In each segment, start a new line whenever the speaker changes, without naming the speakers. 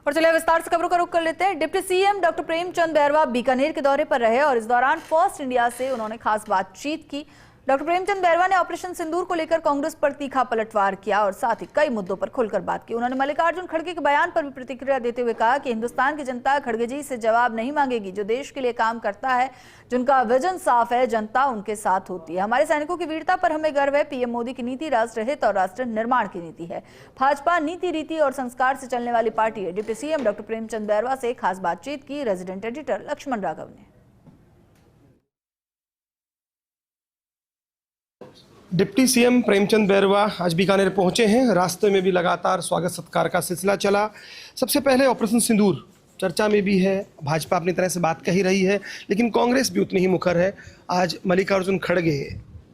और चलिए विस्तार से खबरों का रुख कर लेते हैं। Deputy CM doctor Premchand Bairwa Bikaner के दौरे पर रहे और इस दौरान फर्स्ट इंडिया से उन्होंने खास बातचीत की। डॉक्टर प्रेमचंद बैरवा ने ऑपरेशन सिंदूर को लेकर कांग्रेस पर तीखा पलटवार किया और साथ ही कई मुद्दों पर खुलकर बात की। उन्होंने मल्लिकार्जुन खड़गे के बयान पर भी प्रतिक्रिया देते हुए कहा कि हिंदुस्तान की जनता खड़गे जी से जवाब नहीं मांगेगी। जो देश के लिए काम करता है, जिनका विजन साफ है, जनता उनके साथ होती है। हमारे सैनिकों की वीरता पर हमें गर्व है। पीएम मोदी की नीति राष्ट्र हित और राष्ट्र निर्माण की नीति है। भाजपा नीति, रीति और संस्कार से चलने वाली पार्टी है। Deputy CM doctor Premchand Bairwa से खास बातचीत की रेजिडेंट एडिटर लक्ष्मण राघव ने।
डिप्टी सीएम प्रेमचंद बैरवा आज बीकानेर पहुंचे हैं। रास्ते में भी लगातार स्वागत सत्कार का सिलसिला चला। सबसे पहले ऑपरेशन सिंदूर चर्चा में भी है, भाजपा अपनी तरह से बात कही रही है, लेकिन कांग्रेस भी उतनी ही मुखर है। आज मल्लिकार्जुन खड़गे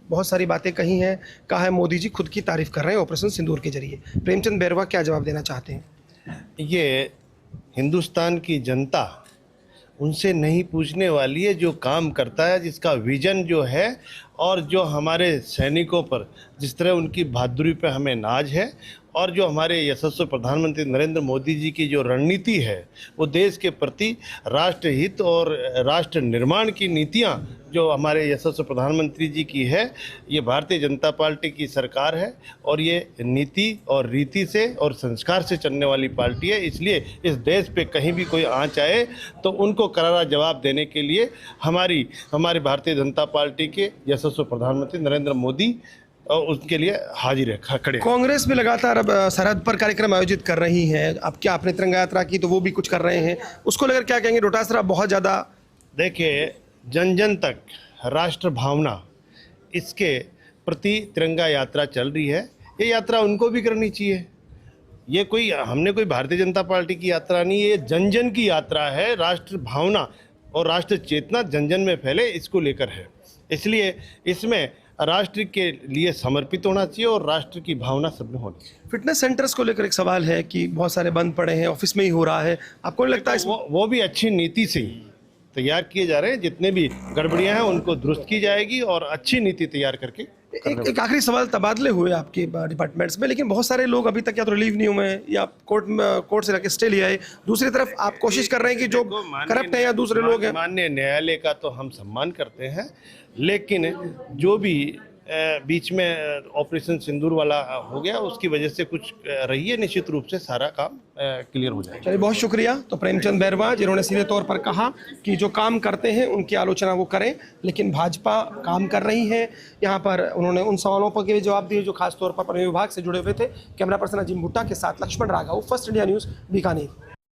बहुत सारी बातें कही हैं, कहा है मोदी जी खुद की तारीफ कर रहे हैं ऑपरेशन सिंदूर के जरिए। प्रेमचंद बैरवा क्या जवाब देना चाहते हैं?
ये हिंदुस्तान की जनता उनसे नहीं पूछने वाली है, जो काम करता है, जिसका विजन जो है और जो हमारे सैनिकों पर जिस तरह उनकी बहादुरी पे हमें नाज है, और जो हमारे यशस्वी प्रधानमंत्री नरेंद्र मोदी जी की जो रणनीति है वो देश के प्रति राष्ट्र हित और राष्ट्र निर्माण की नीतियां जो हमारे यशस्वी प्रधानमंत्री जी की है, ये भारतीय जनता पार्टी की सरकार है और ये नीति और रीति से और संस्कार से चलने वाली पार्टी है। इसलिए इस देश पे कहीं भी कोई आंच आए तो उनको करारा जवाब देने के लिए हमारी भारतीय जनता पार्टी के यशस्वी प्रधानमंत्री नरेंद्र मोदी और उसके लिए हाजिर है, खड़े।
कांग्रेस भी लगातार अब सरहद पर कार्यक्रम आयोजित कर रही है। अब क्या आपने तिरंगा यात्रा की तो वो भी कुछ कर रहे हैं, उसको लेकर क्या कहेंगे? डोटासरा बहुत ज़्यादा,
देखिए, जन जन तक राष्ट्र भावना, इसके प्रति तिरंगा यात्रा चल रही है। ये यात्रा उनको भी करनी चाहिए। ये हमने कोई भारतीय जनता पार्टी की यात्रा नहीं, ये जन जन की यात्रा है। राष्ट्र भावना और राष्ट्र चेतना जन जन में फैले, इसको लेकर है। इसलिए इसमें राष्ट्र के लिए समर्पित होना चाहिए और राष्ट्र की भावना सब में होनी चाहिए।
फिटनेस सेंटर्स को लेकर एक सवाल है कि बहुत सारे बंद पड़े हैं, ऑफिस में ही हो रहा है, आपको नहीं लगता
वो भी अच्छी नीति से ही तैयार किए जा रहे हैं। जितने भी गड़बड़ियां हैं उनको दुरुस्त की जाएगी और अच्छी नीति तैयार करके
एक आखिरी सवाल, तबादले हुए आपके डिपार्टमेंट्स में, लेकिन बहुत सारे लोग अभी तक या तो रिलीव नहीं हुए हैं या कोर्ट से जाके स्टे लिया है। दूसरी तरफ आप कोशिश कर रहे हैं कि जो करप्ट है या दूसरे लोग हैं।
माननीय न्यायालय का तो हम सम्मान करते हैं, लेकिन जो भी बीच में ऑपरेशन सिंदूर वाला हो गया उसकी वजह से कुछ रही है, निश्चित रूप से सारा काम क्लियर हो जाएगा।
चलिए, बहुत शुक्रिया। तो प्रेमचंद बैरवा जिन्होंने सीधे तौर पर कहा कि जो काम करते हैं उनकी आलोचना वो करें, लेकिन भाजपा काम कर रही है। यहाँ पर उन्होंने उन सवालों पर के भी जवाब दिए जो खासतौर पर परिवहन विभाग से जुड़े हुए थे। कैमरा पर्सन अजीम भुट्टा के साथ Laxman Raghav, First India News, Bikaner.